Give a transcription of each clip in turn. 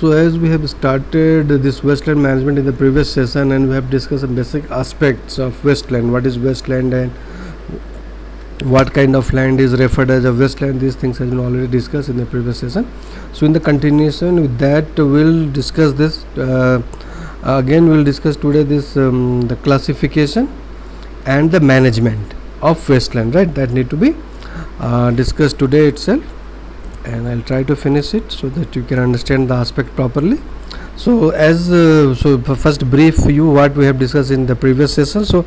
So as we have started this wasteland management in the previous session, and we have discussed some basic aspects of wasteland. What is wasteland and what kind of land is referred as a wasteland? These things have been already discussed in the previous session. So in the continuation with that, we'll discuss this again. We'll discuss today this the classification and the management of wasteland, right? That need to be discussed today itself, and I'll try to finish it so that you can understand the aspect properly. So first brief you what we have discussed in the previous session. So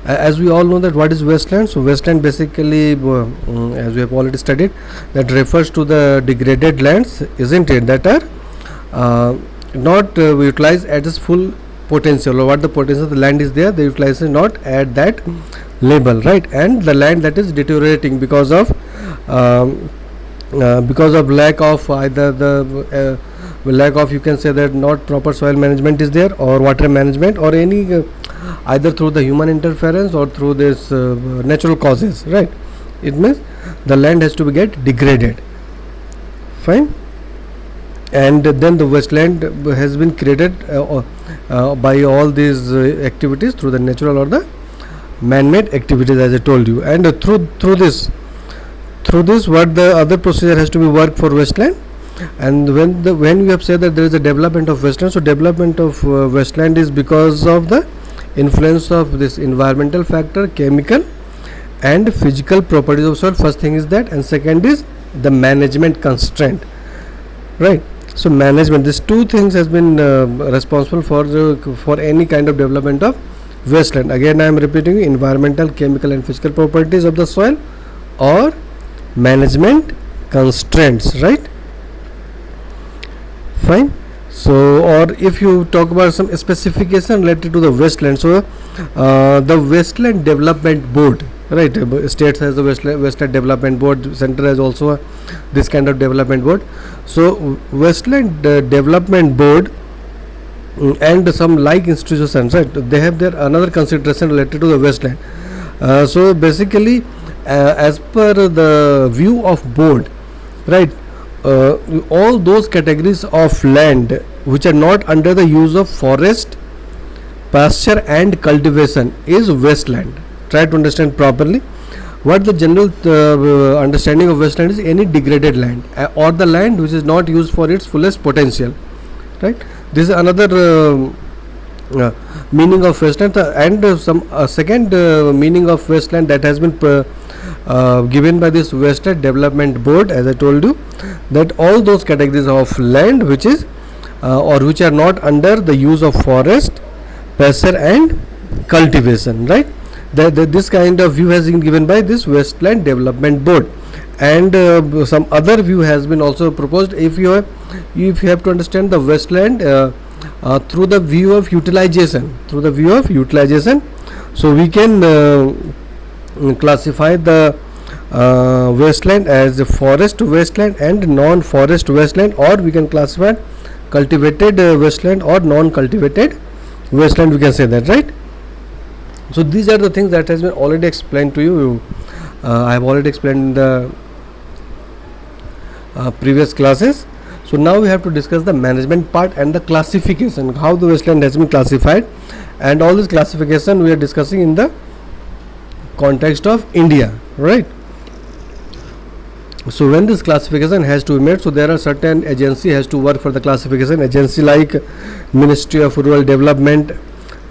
as we all know that what is wasteland. So wasteland basically as we have already studied, that refers to the degraded lands, isn't it, that are not utilized at its full potential, or what the potential of the land is there, the utilization not at that level, right? And the land that is deteriorating because of lack of either the lack of, you can say that, not proper soil management is there, or water management, or any either through the human interference or through this natural causes, right? It means the land has to be get degraded. Fine. And then the wasteland has been created by all these activities through the natural or the man-made activities, as I told you. And through this what the other procedure has to be worked for wasteland. And when we have said that there is a development of wasteland, so development of wasteland is because of the influence of this environmental factor, chemical and physical properties of soil. First thing is that, and second is the management constraint, right? So management, these two things has been responsible for any kind of development of wasteland. Again I am repeating, environmental, chemical and physical properties of the soil, or management constraints, right? Fine. So, or if you talk about some specification related to the wasteland, so the Wasteland Development Board, right? States has the Wasteland Development Board, center has also this kind of development board. So Wasteland Development Board and some like institutions, right, they have their another consideration related to the wasteland. So basically as per the view of board, right, all those categories of land which are not under the use of forest, pasture and cultivation is wasteland. Try to understand properly. What the general understanding of wasteland is any degraded land or the land which is not used for its fullest potential, right? This is another meaning of wasteland, and some second meaning of wasteland that has been given by this Wasteland Development Board, as I told you, that all those categories of land which is or which are not under the use of forest, pasture and cultivation, right? This kind of view has been given by this Wasteland Development Board. And some other view has been also proposed. If you have to understand the wasteland through the view of utilization, so we can classify the wasteland as a forest wasteland and non-forest wasteland, or we can classify cultivated wasteland or non-cultivated wasteland, we can say that, right? So these are the things that has been already explained to you. I have already explained in the previous classes. So now we have to discuss the management part and the classification, how the wasteland has been classified, and all this classification we are discussing in the context of India, right? So when this classification has to be made, so there are certain agency has to work for the classification, agency like Ministry of Rural Development,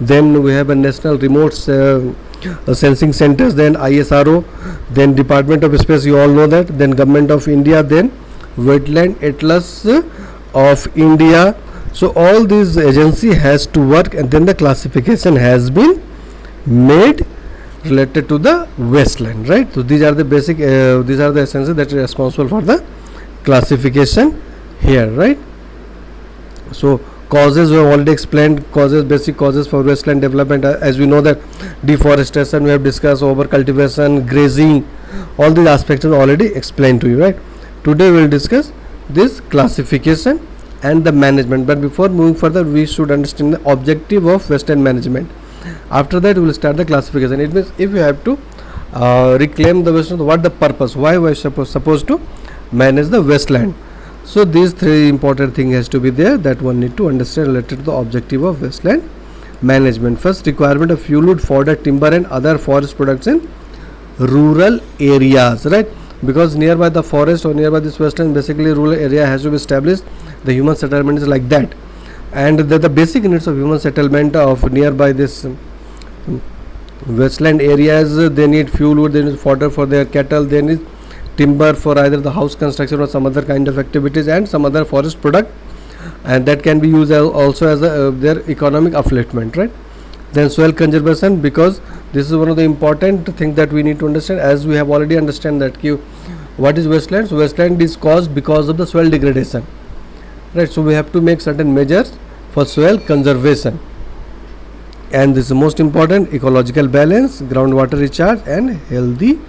then we have a National Remote Sensing Centers, then ISRO, then Department of Space, you all know that, then Government of India, then Wetland Atlas of India. So all these agency has to work, and then the classification has been made related to the wasteland, right? So these are the basic these are the essences that are responsible for the classification here, right? So causes we have already explained, causes, basic causes for wasteland development, as we know that deforestation we have discussed, over cultivation, grazing, all these aspects are already explained to you, right? Today we will discuss this classification and the management, but before moving further we should understand the objective of wasteland management. After that we will start the classification. It means if you have to reclaim the wasteland, what the purpose, why we are supposed to manage the wasteland. So these three important thing has to be there that one need to understand related to the objective of wasteland management. First, requirement of fuel wood, fodder, timber and other forest products in rural areas, right? Because nearby the forest or nearby this wasteland, basically rural area has to be established. The human settlement is like that, and the basic needs of human settlement of nearby this wasteland areas, they need fuel wood, they need fodder for their cattle, they need timber for either the house construction or some other kind of activities, and some other forest product, and that can be used also as their economic upliftment, right? Then soil conservation, because this is one of the important things that we need to understand, as we have already understand that what is wasteland. So wasteland is caused because of the soil degradation, right? So we have to make certain measures for soil conservation, and this is most important, ecological balance, groundwater recharge and healthy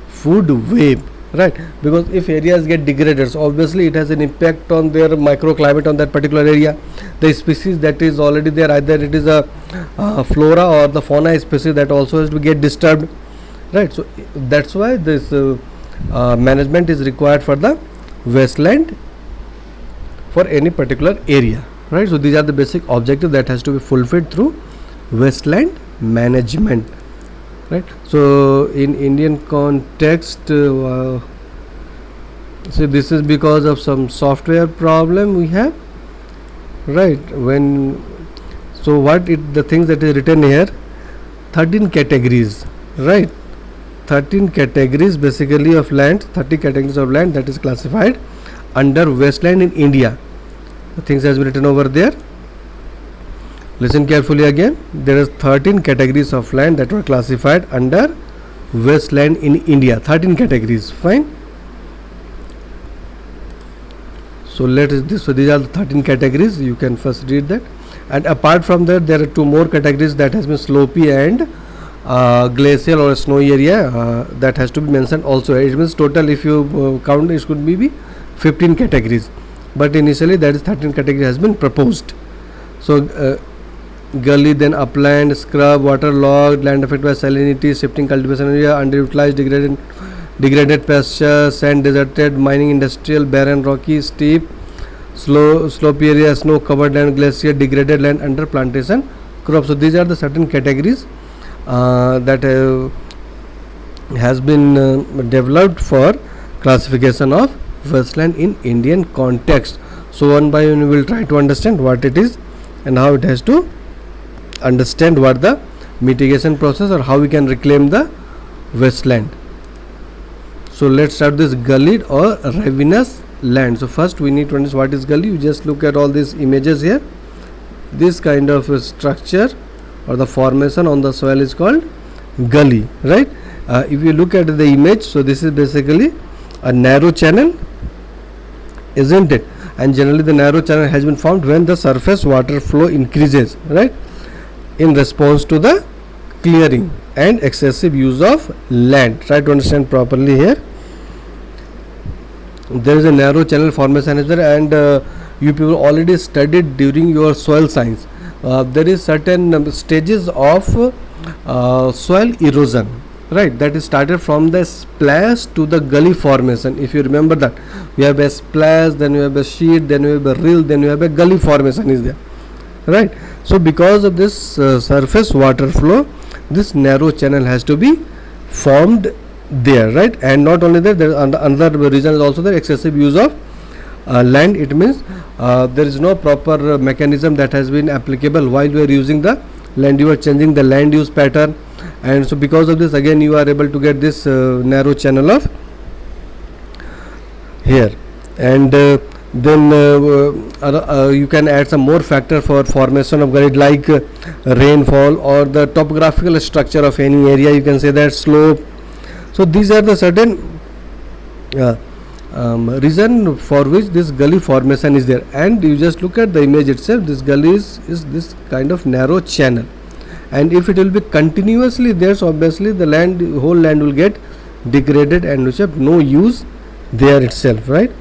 food web, right? Because if areas get degraded, so obviously it has an impact on their microclimate on that particular area. The species that is already there, either it is a flora or the fauna species, that also has to get disturbed, right? So that's why this management is required for the wasteland for any particular area, right? So these are the basic objectives that has to be fulfilled through wasteland management, right? So in Indian context, so this is because of some software problem we have, right? The things that is written here, 13 categories, right? 13 categories basically of land, 30 categories of land that is classified under wasteland in India. The things has been written over there. Listen carefully again. There is 13 categories of land that were classified under wasteland in India. 13 categories. Fine. So these are the 13 categories. You can first read that. And apart from that, there are two more categories that has been slopey and glacial or snowy area that has to be mentioned also. It means total, if you count, it could be 15 categories. But initially that is 13 category has been proposed. So gully, then upland, scrub, waterlogged, land affected by salinity, shifting cultivation area, underutilized, degraded pasture, sand, deserted, mining, industrial, barren, rocky, steep, slope area, snow covered land, glacier, degraded land under plantation crops. So these are the certain categories that has been developed for classification of wasteland in Indian context. So one by one we will try to understand what it is and how it has to understand what the mitigation process or how we can reclaim the wasteland. So let's start this gullied or ravenous land. So first we need to understand what is gully. You just look at all these images here. This kind of a structure or the formation on the soil is called gully, right? If you look at the image, so this is basically a narrow channel, isn't it? And generally the narrow channel has been formed when the surface water flow increases, right, in response to the clearing and excessive use of land. Try to understand properly here. There is a narrow channel formation is there, and you people already studied during your soil science. There is certain stages of soil erosion, right? That is started from the splash to the gully formation. If you remember that, you have a splash, then you have a sheet, then you have a rill, then you have a gully formation is there, right? So because of this surface water flow, this narrow channel has to be formed there, right? And not only that, there is another reason is also the excessive use of land. It means there is no proper mechanism that has been applicable while we are using the land. You are changing the land use pattern, and so because of this, again you are able to get this narrow channel of here. And then you can add some more factor for formation of gully, like rainfall or the topographical structure of any area. You can say that slope. So these are the certain reason for which this gully formation is there. And you just look at the image itself. This gully is this kind of narrow channel, and if it will be continuously there, so obviously the whole land will get degraded and which have no use there itself, right?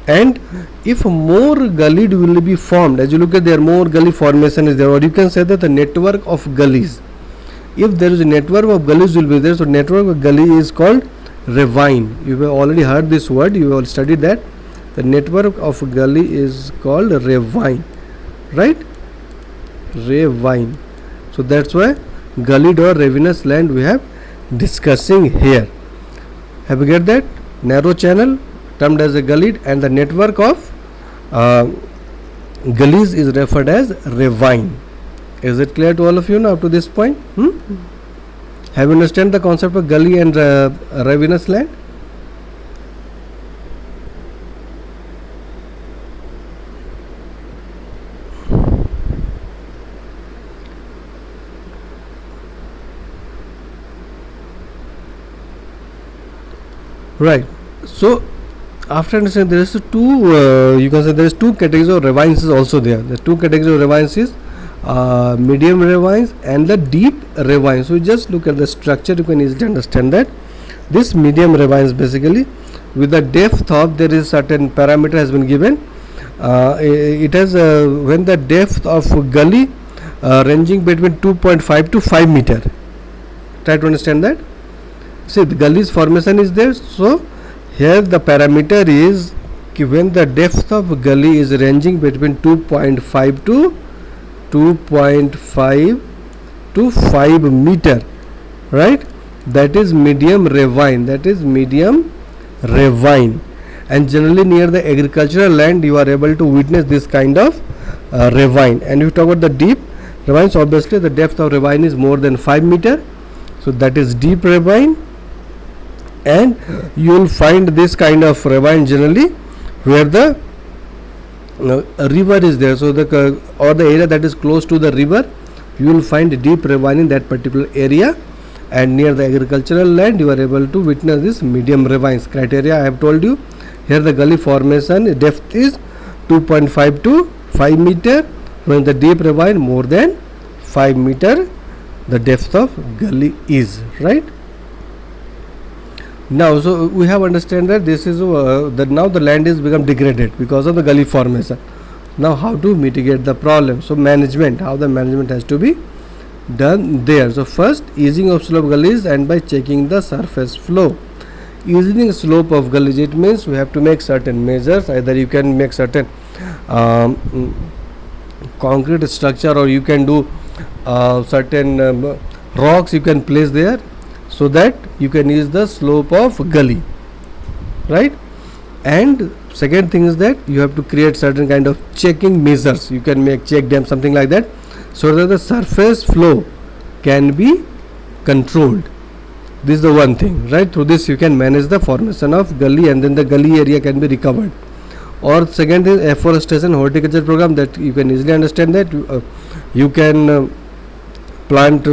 And if more gully will be formed, as you look at there, more gully formation is there, or you can say that the network of gullies. If there is a network of gullies will be there, so network of gully is called ravine. You have already heard this word, you have studied that, the network of gully is called ravine, right? Ravine. So that's why gullied or ravinous land we have discussing here. Have you get that? Narrow channel termed as a gullied, and the network of gullies is referred as ravine. Is it clear to all of you now up to this point? Have you understand the concept of gully and ravinous land? Right. So after understanding, there is two. You can say there is two categories of ravines also there. The two categories of ravines is medium ravines and the deep ravines. So just look at the structure. You can easily understand that this medium ravines basically with the depth of there is certain parameter has been given. It has when the depth of gully ranging between 2.5 to 5 meter. Try to understand that. See, the gully's formation is there, so here the parameter is when the depth of gully is ranging between 2.5 to 2.5 to 5 meter, right? That is medium ravine. That is medium ravine, and generally near the agricultural land you are able to witness this kind of ravine. And if you talk about the deep ravines, obviously the depth of ravine is more than 5 meter, so that is deep ravine. And you will find this kind of ravine generally where the river is there, so the or the area that is close to the river, you will find deep ravine in that particular area. And near the agricultural land you are able to witness this medium ravines. Criteria I have told you. Here the gully formation depth is 2.5 to 5 meter, when the deep ravine more than 5 meter the depth of gully is, right? Now, so we have understand that this is that now the land is become degraded because of the gully formation. Now, how to mitigate the problem? So, management, how the management has to be done there. So, first easing of slope gullies and by checking the surface flow. Easing slope of gullies, it means we have to make certain measures. Either you can make certain concrete structure, or you can do certain rocks you can place there, so that you can ease the slope of gully, right? And second thing is that you have to create certain kind of checking measures. You can make check dam, something like that, so that the surface flow can be controlled. This is the one thing, right? Through this you can manage the formation of gully, and then the gully area can be recovered. Or second is afforestation horticulture program, that you can easily understand that you can plant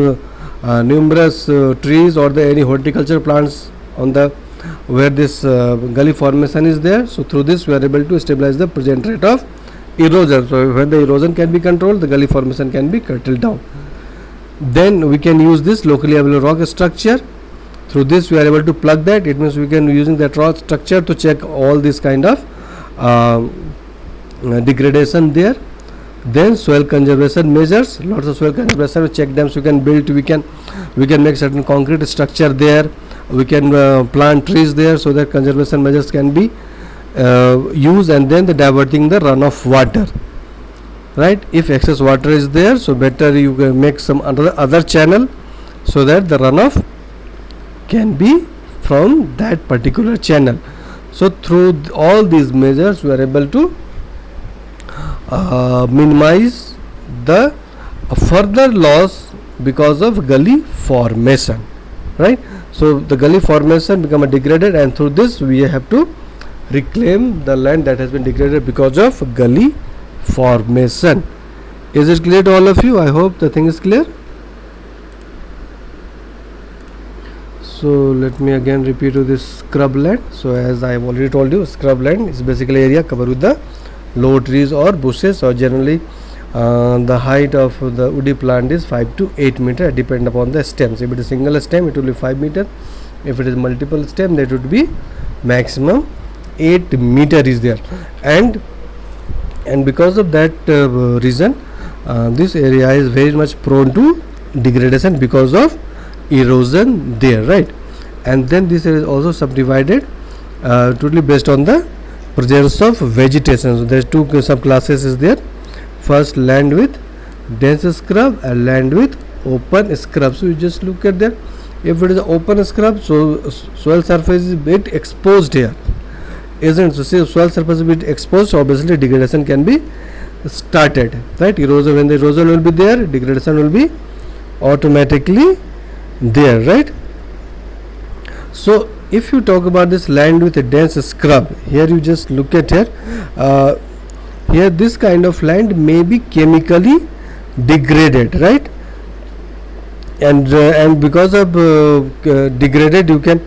numerous trees or the any horticulture plants on the where this gully formation is there. So through this we are able to stabilize the present rate of erosion. So when the erosion can be controlled, the gully formation can be curtailed down. Then we can use this locally available rock structure. Through this we are able to plug that. It means we can using that rock structure to check all this kind of degradation there. Then soil conservation measures, lots of soil conservation check dams you can build. We can make certain concrete structure there. We can plant trees there, so that conservation measures can be used. And then the diverting the runoff water, right? If excess water is there, so better you can make some other channel, so that the runoff can be from that particular channel. So through all these measures we are able to minimize the further loss because of gully formation, right? So the gully formation become a degraded, and through this we have to reclaim the land that has been degraded because of gully formation. Is it clear to all of you? I hope the thing is clear. So let me again repeat to this scrub land. So as I have already told you, scrub land is basically area covered with the low trees or bushes, or generally the height of the woody plant is 5 to 8 meter, depend upon the stems. If it is single stem, it will be 5 meter. If it is multiple stem, that would be maximum 8 meter is there. And because of that reason, this area is very much prone to degradation because of erosion there, right? And then this area is also subdivided totally based on the presence of vegetation. So there's two subclasses is there. First, land with dense scrub and land with open scrub. So you just look at that. If it is open scrub, so soil surface is a bit exposed here, isn't it? So say soil surface is a bit exposed, so obviously degradation can be started, right? Erosion, when the erosion will be there, degradation will be automatically there, right? So if you talk about this land with a dense scrub, here you just look at here. Here this kind of land may be chemically degraded, right? And because of degraded, you can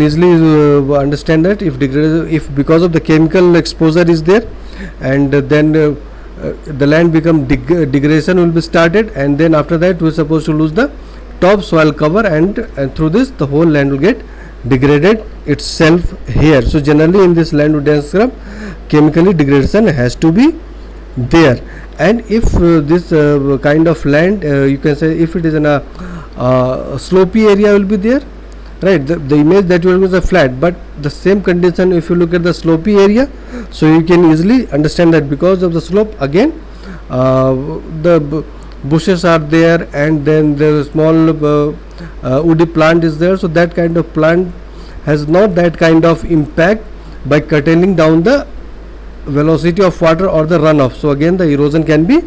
easily understand that if degraded, if because of the chemical exposure is there, and then the land become degradation will be started, and then after that we are supposed to lose the top soil cover, and through this the whole land will get degraded itself here. So generally in this land with dense scrub, chemically degradation has to be there. And if this kind of land, you can say if it is in a slopy area will be there, right? The image that you will is a flat, but the same condition if you look at the slopy area, so you can easily understand that because of the slope, again the bushes are there, and then the small woody plant is there, so that kind of plant has not that kind of impact by curtailing down the velocity of water or the runoff. So again the erosion can be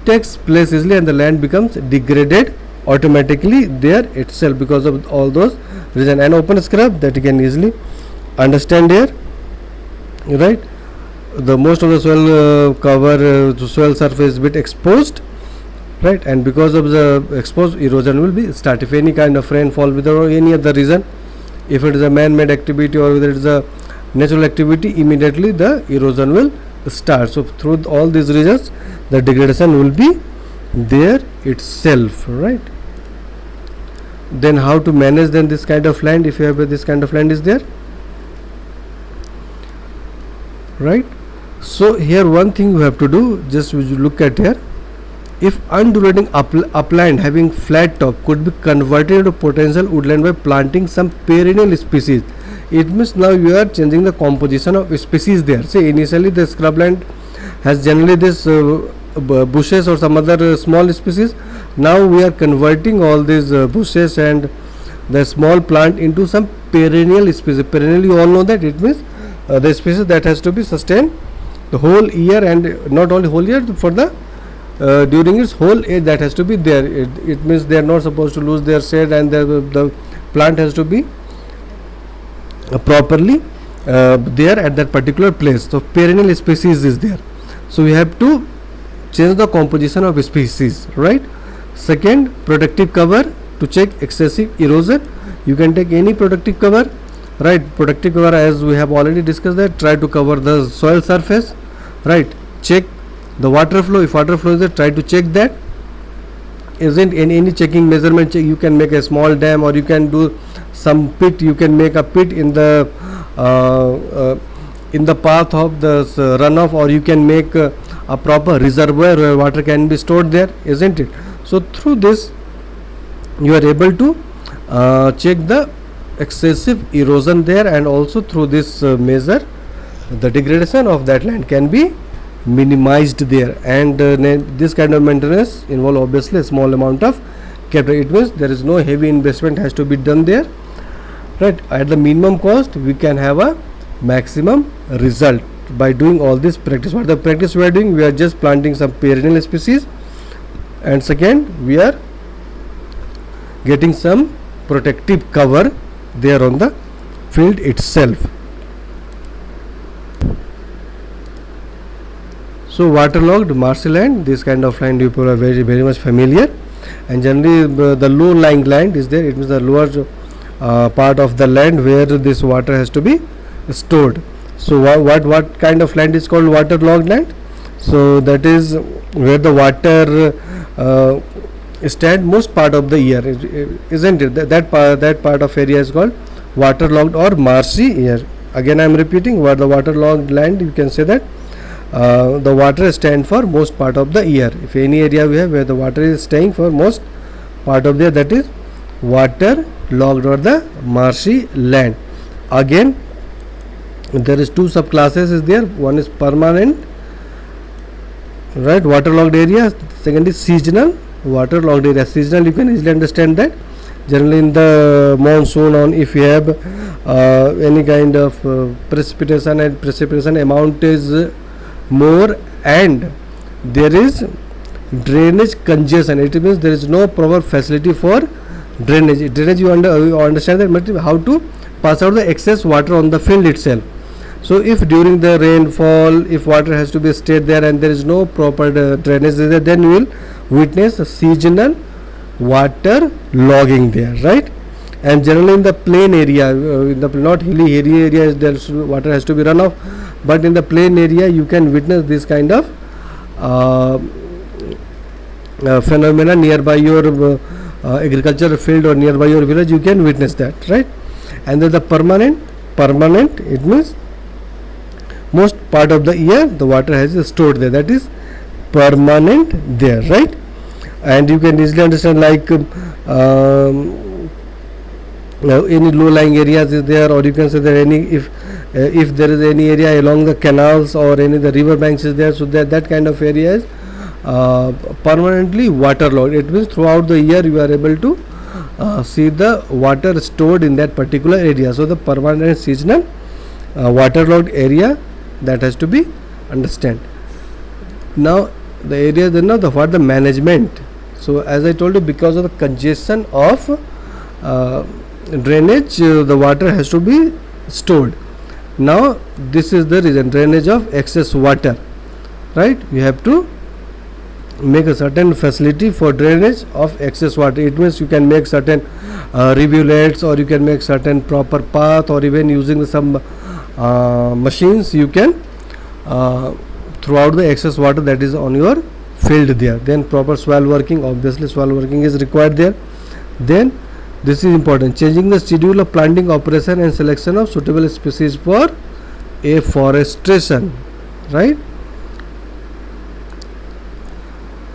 takes place easily, and the land becomes degraded automatically there itself because of all those reasons. And open scrub, that you can easily understand here, right? The most of the soil cover, the soil surface is bit exposed, right? And because of the exposed, erosion will be start. If any kind of rainfall without any other reason, if it is a man-made activity or whether it is a natural activity, immediately the erosion will start. So through all these reasons the degradation will be there itself, right? Then how to manage then this kind of land if you have this kind of land is there, right? So here one thing you have to do, just you look at here, if undulating upland having flat top could be converted into potential woodland by planting some perennial species, it means now you are changing the composition of species there. Say initially the scrubland has generally this bushes or some other small species. Now we are converting all these bushes and the small plant into some perennial species. Perennial, you all know that it means the species that has to be sustained the whole year, and not only whole year, for the during its whole age that has to be there. It means they are not supposed to lose their shade, and the plant has to be properly there at that particular place. So perennial species is there, so we have to change the composition of species, right? Second, protective cover to check excessive erosion. You can take any protective cover, right? Protective cover, as we have already discussed, that try to cover the soil surface, right? Check the water flow. If water flow is there, try to check that. Isn't in any checking measurement check, you can make a small dam, or you can do some pit. You can make a pit in the path of the runoff, or you can make a proper reservoir where water can be stored there, isn't it? So through this you are able to check the excessive erosion there, and also through this measure the degradation of that land can be minimized there. And this kind of maintenance involve obviously a small amount of capital. It means there is no heavy investment has to be done there, right? At the minimum cost we can have a maximum result by doing all this practice. What the practice we are doing, we are just planting some perennial species, and second we are getting some protective cover there on the field itself. So waterlogged marshy land, this kind of land people are very much familiar, and generally the low lying land is there. It means the lower part of the land where this water has to be stored. So what kind of land is called waterlogged land? So that is where the water stand most part of the year, isn't it? That part of area is called waterlogged or marshy here. Again I am repeating, what the waterlogged land, you can say that the water stand for most part of the year. If any area we have where the water is staying for most part of the year, that is waterlogged or the marshy land. Again there is two subclasses is there. One is permanent, right, waterlogged area. Second is seasonal waterlogged area. Seasonal, you can easily understand that generally in the monsoon, on if you have any kind of precipitation, and precipitation amount is more, and there is drainage congestion, it means there is no proper facility for drainage. You understand that how to pass out the excess water on the field itself. So if during the rainfall, if water has to be stayed there and there is no proper drainage there, then you will witness a seasonal water logging there, right? And generally in the plain area, in the not hilly areas, water has to be run off, but in the plain area you can witness this kind of phenomena nearby your agricultural field or nearby your village. You can witness that, right? And then the permanent, it means most part of the year the water has stored there, that is permanent there, right? And you can easily understand, like any low lying areas is there, or you can say that any if there is any area along the canals or any the river banks is there, so that kind of area is permanently waterlogged. It means throughout the year you are able to see the water stored in that particular area. So the permanent and seasonal waterlogged area, that has to be understand. Now the area, then now what the management. So as I told you, because of the congestion of drainage, the water has to be stored. Now this is the reason, drainage of excess water, right? You have to make a certain facility for drainage of excess water. It means you can make certain rivulets, or you can make certain proper path, or even using some machines you can throughout the excess water that is on your field there. Then proper soil working, obviously soil working is required there. Then this is important, changing the schedule of planting operation and selection of suitable species for afforestation, right?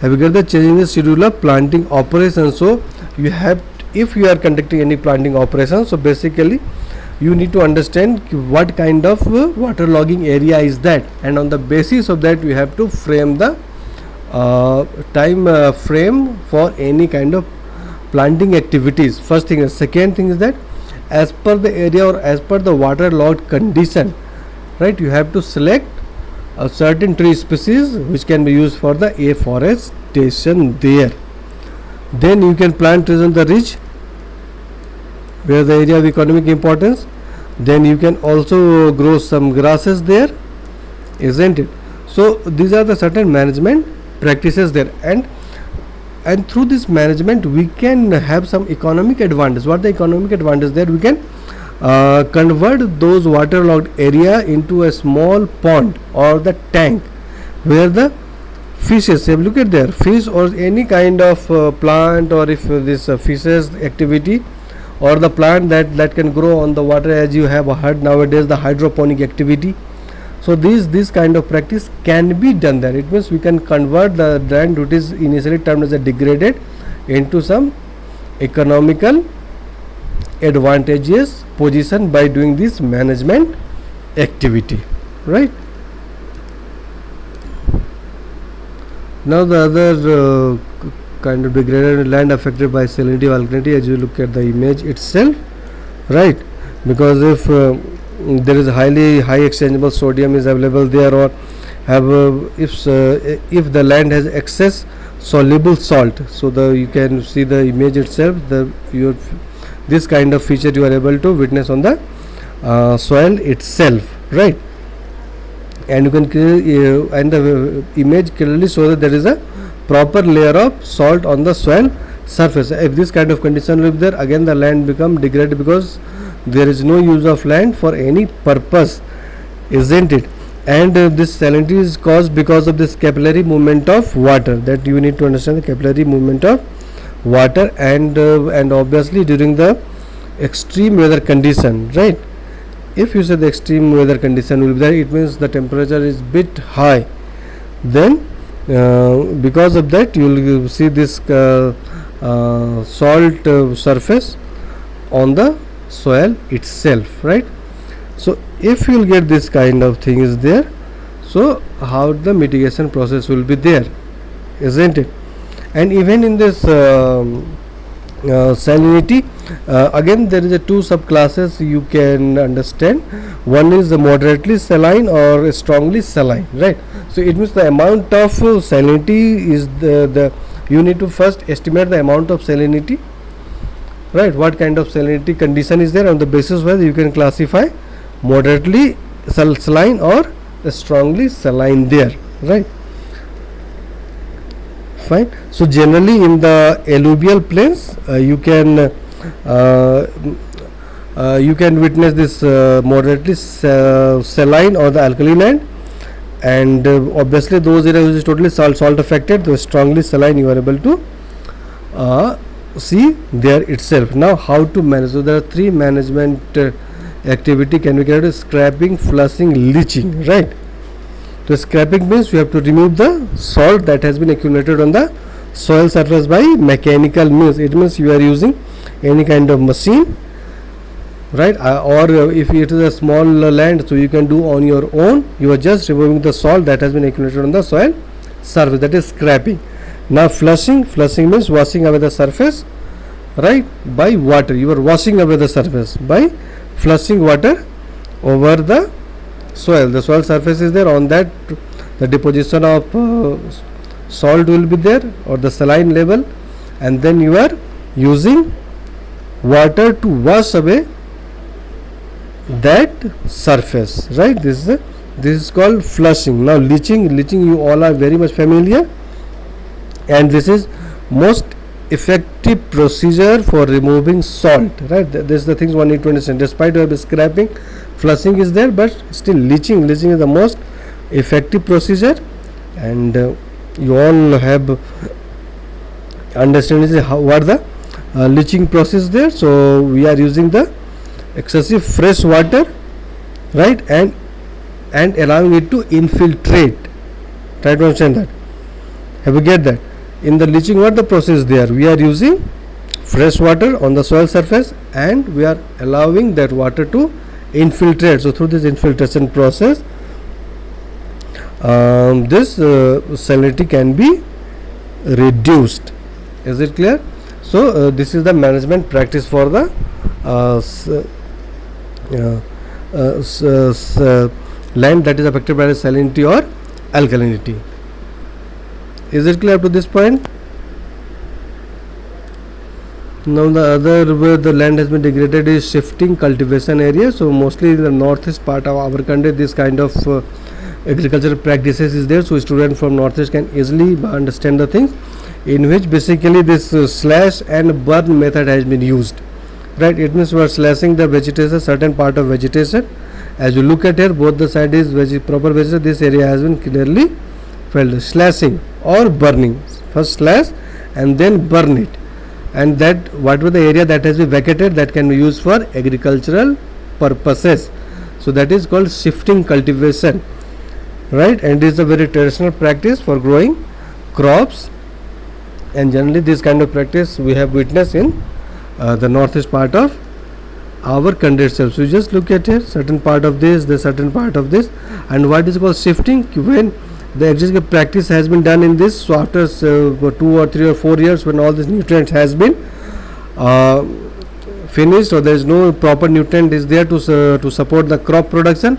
Have you got the changing the schedule of planting operation? So you have, if you are conducting any planting operation, so basically you need to understand what kind of water logging area is that, and on the basis of that you have to frame the time frame for any kind of planting activities. First thing is, second thing is that as per the area or as per the water logged condition, right, you have to select a certain tree species which can be used for the afforestation there. Then you can plant trees on the ridge where the area of economic importance. Then you can also grow some grasses there, isn't it? So these are the certain management practices there, and through this management we can have some economic advantage. What the economic advantage there? We can convert those waterlogged area into a small pond or the tank where the fishes, look at there, fish or any kind of plant, or if this fishes activity or the plant that can grow on the water, as you have heard nowadays the hydroponic activity. So this kind of practice can be done there. It means we can convert the land which is initially termed as a degraded into some economical advantageous position by doing this management activity, right? Now the other kind of degraded land affected by salinity alkalinity, as you look at the image itself, right? Because if there is high exchangeable sodium is available there, or have if the land has excess soluble salt, so you can see the image itself, this kind of feature you are able to witness on the soil itself, right? And you can and the image clearly shows that there is a proper layer of salt on the soil surface. If this kind of condition will be there, again the land become degraded because there is no use of land for any purpose, isn't it? And this salinity is caused because of this capillary movement of water. That you need to understand, the capillary movement of water, and obviously during the extreme weather condition, right? If you say the extreme weather condition will be there, it means the temperature is bit high, then because of that you will see this salt surface on the soil itself, right? So if you'll get this kind of thing is there, so how the mitigation process will be there, isn't it? And even in this salinity, again there is a two subclasses you can understand. One is the moderately saline or strongly saline, right? So it means the amount of salinity is the you need to first estimate the amount of salinity, right? What kind of salinity condition is there, on the basis where you can classify moderately saline or strongly saline there, right? Fine. So generally in the alluvial plains, you can witness this moderately saline or the alkaline land, and obviously those areas which is totally salt affected, the strongly saline you are able to see there itself. Now how to manage? So there are three management activity can be carried out: scrapping, flushing, leaching, right? So scrapping means you have to remove the salt that has been accumulated on the soil surface by mechanical means. It means you are using any kind of machine, right? Or if it is a small land, so you can do on your own. You are just removing the salt that has been accumulated on the soil surface. That is scrapping. Now flushing means washing away the surface, right, by water. You are washing away the surface by flushing water over the soil. The soil surface is there, on that the deposition of salt will be there, or the saline level, and then you are using water to wash away that surface, right? This is called flushing. Now leaching you all are very much familiar, and this is most effective procedure for removing salt, right? This is the things one need to understand. Despite you have scrapping, flushing is there, but still leaching is the most effective procedure, and you all have understand what the leaching process there. So we are using the excessive fresh water, right, and allowing it to infiltrate. Try to understand that. Have you get that? In the leaching, what the process there? We are using fresh water on the soil surface, and we are allowing that water to infiltrate. So through this infiltration process, this salinity can be reduced. Is it clear? So this is the management practice for the land that is affected by the salinity or alkalinity. Is it clear up to this point? Now the other where the land has been degraded is shifting cultivation area. So mostly in the northeast part of our country, this kind of agricultural practices is there. So students from northeast can easily understand the things, in which basically this slash and burn method has been used, right? It means we are slashing the vegetation, certain part of vegetation. As you look at here, both the side is proper vegetation. This area has been clearly felt. Slashing or burning, first slash and then burn it, and that whatever the area that has been vacated, that can be used for agricultural purposes. So that is called shifting cultivation, right? And it is a very traditional practice for growing crops, and generally this kind of practice we have witnessed in the northeast part of our country itself. So you just look at here, certain part of this, the certain part of this, and what is called shifting, when the existing practice has been done in this. So after 2 or 3 or 4 years, when all this nutrients has been finished, or there is no proper nutrient is there to support the crop production,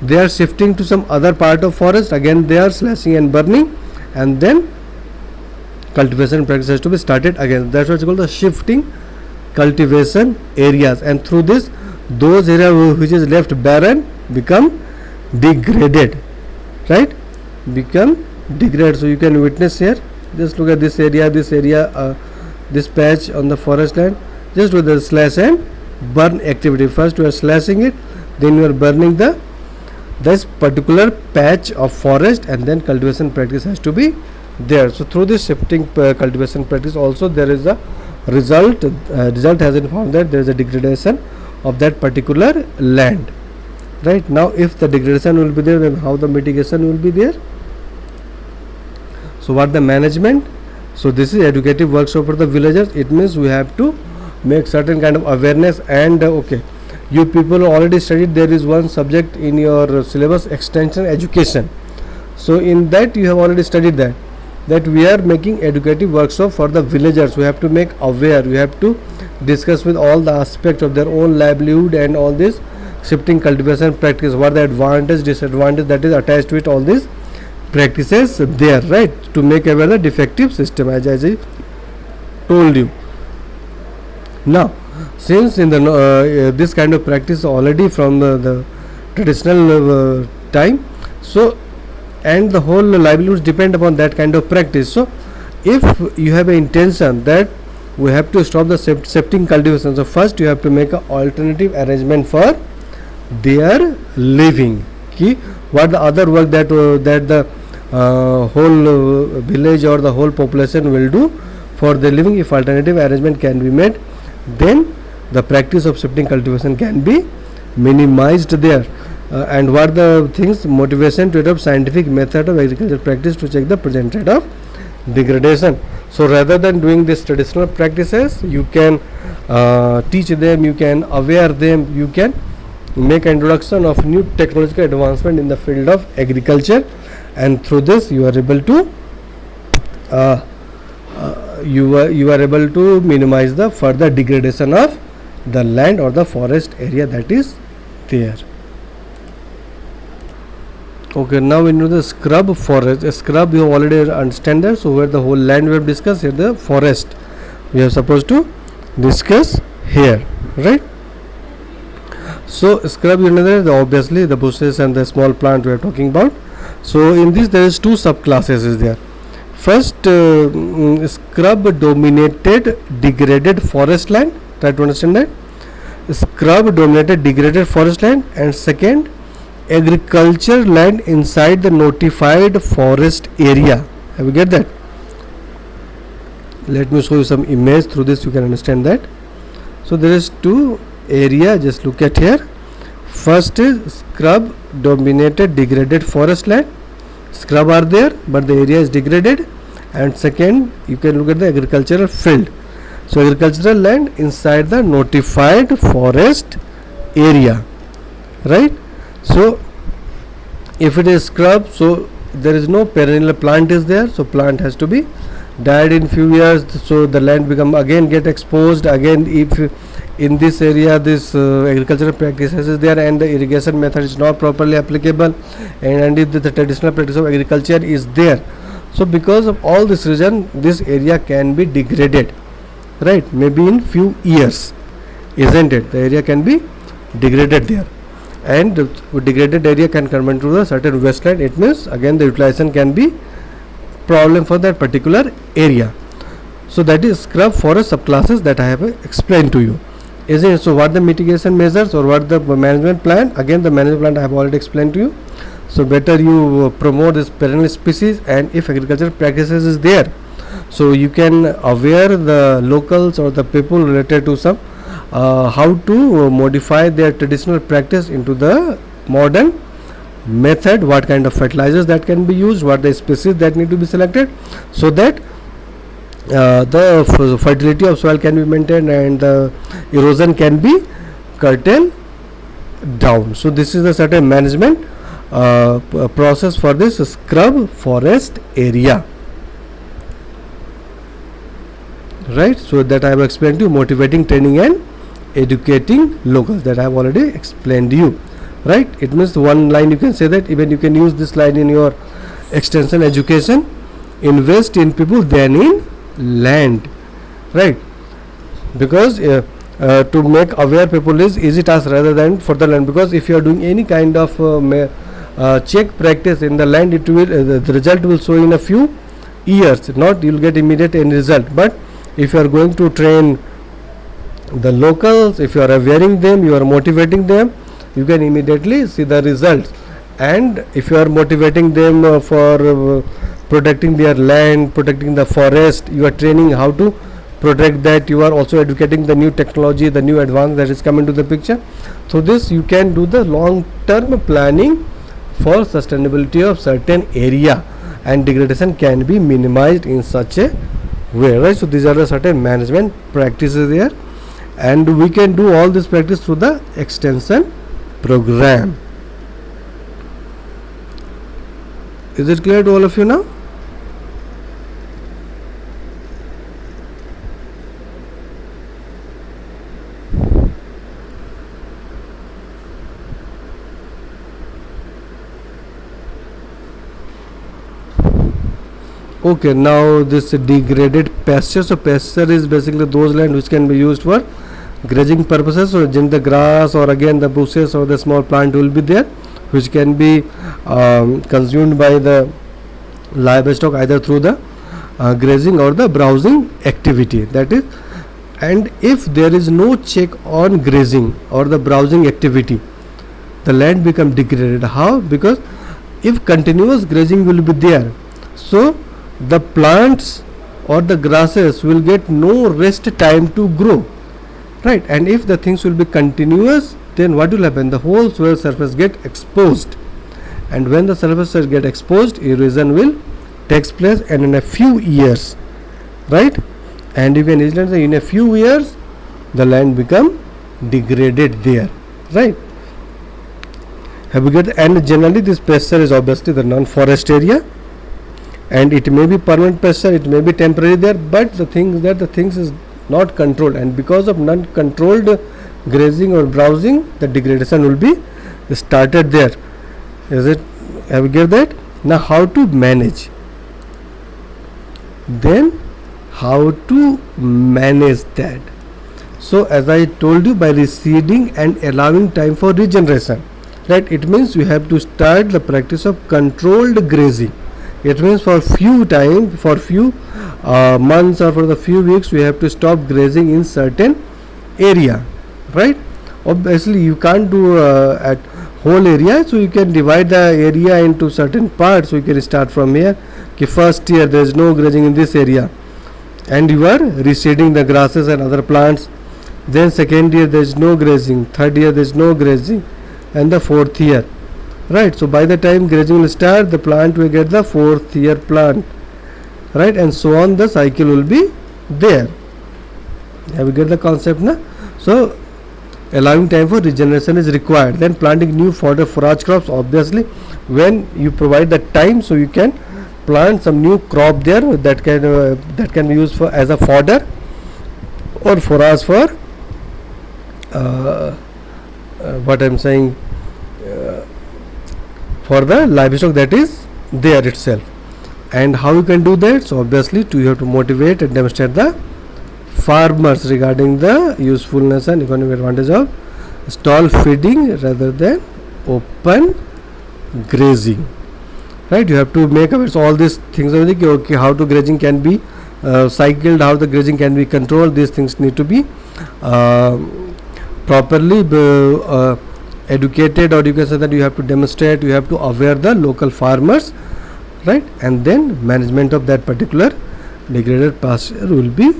they are shifting to some other part of forest. Again they are slashing and burning, and then cultivation practice has to be started again. That's what is called the shifting cultivation areas, and through this those areas which is left barren become degraded, right? Become degraded. So you can witness here, just look at this area, this patch on the forest land, just with the slash and burn activity. First you are slashing it, then you are burning this particular patch of forest, and then cultivation practice has to be there. So through this shifting cultivation practice also there is a result has been found that there is a degradation of that particular land, right? Now if the degradation will be there, then how the mitigation will be there? So what the management? So this is educative workshop for the villagers. It means we have to make certain kind of awareness, and you people already studied, there is one subject in your syllabus, extension education. So in that you have already studied that we are making educative workshop for the villagers. We have to make aware, we have to discuss with all the aspects of their own livelihood and all this shifting cultivation practice, what the advantage disadvantage that is attached to it, all these practices there, right, to make aware the defective system, as I told you. Now since in the this kind of practice already from the traditional time, so and the whole livelihoods depend upon that kind of practice. So if you have an intention that we have to stop the shifting cultivation, so first you have to make an alternative arrangement for their living. Ki what the other work that that the whole village or the whole population will do for their living, if alternative arrangement can be made, then the practice of shifting cultivation can be minimized there. And what the things, motivation to adopt scientific method of agriculture practice to check the present rate of degradation. So rather than doing these traditional practices, you can teach them, you can aware them, you can make introduction of new technological advancement in the field of agriculture, and through this you are able to you are able to minimize the further degradation of the land or the forest area that is there. Okay, now we know the scrub forest. A scrub you already understand that. So where the whole land we have discussed, here the forest we are supposed to discuss here, right? So scrub, you know that obviously the bushes and the small plant we are talking about. So in this there is two subclasses is there. First, scrub dominated degraded forest land. Try to understand that. Scrub dominated degraded forest land, and second, agriculture land inside the notified forest area. Have you get that? Let me show you some image. Through this you can understand that. So there is two area, just look at here. First is scrub dominated degraded forest land. Scrub are there but the area is degraded. And second, you can look at the agricultural field. So agricultural land inside the notified forest area, right? So if it is scrub, so there is no perennial plant is there, so plant has to be died in few years, so the land become again get exposed again. If in this area this agricultural practices is there and the irrigation method is not properly applicable, and if the traditional practice of agriculture is there, so because of all this reason this area can be degraded, right? Maybe in few years, isn't it? The area can be degraded there, and degraded area can convert to a certain wasteland. It means again the utilization can be problem for that particular area. So that is scrub forest subclasses that I have explained to you, isn't it? So what the mitigation measures or what the management plan, again the management plan I have already explained to you. So better you promote this perennial species, and if agricultural practices is there, so you can aware the locals or the people related to some how to modify their traditional practice into the modern method, what kind of fertilizers that can be used, what the species that need to be selected, so that the fertility of soil can be maintained and the erosion can be curtailed down. So this is a certain management process for this scrub forest area, right? So that I have explained to you, motivating, training and educating locals, that I have already explained to you, right? It means one line you can say that, even you can use this line in your extension education: invest in people than in land, right? Because to make aware people is easy task rather than for the land, because if you are doing any kind of check practice in the land, it will the result will show in a few years, not you will get immediate end result. But if you are going to train the locals, if you are awareing them, you are motivating them, you can immediately see the results. And if you are motivating them for protecting their land, protecting the forest, you are training how to protect that, you are also educating the new technology, the new advance that is coming to the picture. So this you can do the long term planning for sustainability of certain area, and degradation can be minimized in such a way, right? So these are the certain management practices there. and we can do all this practice through the extension program. Is it clear to all of you now? Okay, now this degraded pasture. So pasture is basically those land which can be used for grazing purposes. So in the grass or again the bushes or the small plant will be there, which can be consumed by the livestock either through the grazing or the browsing activity. That is, and if there is no check on grazing or the browsing activity, the land become degraded. How? Because if continuous grazing will be there, so the plants or the grasses will get no rest time to grow, right? And if the things will be continuous, then what will happen? The whole soil surface get exposed, and when the surface get exposed, erosion will takes place, and in a few years, right? And you can easily say in a few years the land become degraded there, right? Have you got? And generally this pasture is obviously the non-forest area, and it may be permanent pasture, it may be temporary there, but the thing is that the things is not controlled, and because of non-controlled grazing or browsing, the degradation will be started there. Is it? Have you get that? Now how to manage? Then how to manage that? So as I told you, by reseeding and allowing time for regeneration, right? It means you have to start the practice of controlled grazing. It means for few time, for few months or for the few weeks, we have to stop grazing in certain area, right? Obviously you can't do at whole area, so you can divide the area into certain parts. So you can start from here. Okay, first year there is no grazing in this area, and you are reseeding the grasses and other plants. Then second year there is no grazing, third year there is no grazing, and the fourth year, right? So by the time grazing will start, the plant will get the fourth year plant, right? And so on, the cycle will be there. Have you get the concept now? So allowing time for regeneration is required. Then planting new fodder forage crops, obviously when you provide the time, so you can plant some new crop there that can be used for as a fodder or forage for what I'm saying, for the livestock that is there itself. And how you can do that? So obviously you have to motivate and demonstrate the farmers regarding the usefulness and economic advantage of stall feeding rather than open grazing, right? You have to make aware. So all these things are okay, how to grazing can be cycled, how the grazing can be controlled. These things need to be properly educated, or you can say that you have to demonstrate, you have to aware the local farmers, right? And then management of that particular degraded pasture will be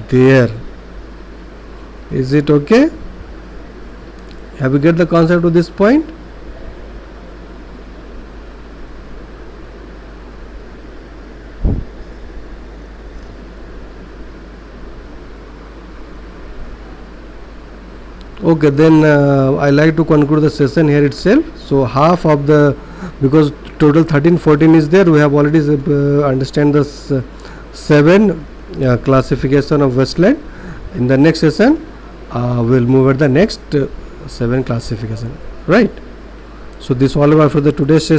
there. Is it okay? Have you get the concept of this point? Okay, then I like to conclude the session here itself. So half of the, because total 13-14 is there, we have already understand the 7 classification of wasteland. In the next session we'll move at the next 7 classification, right? So this all about for the today's session.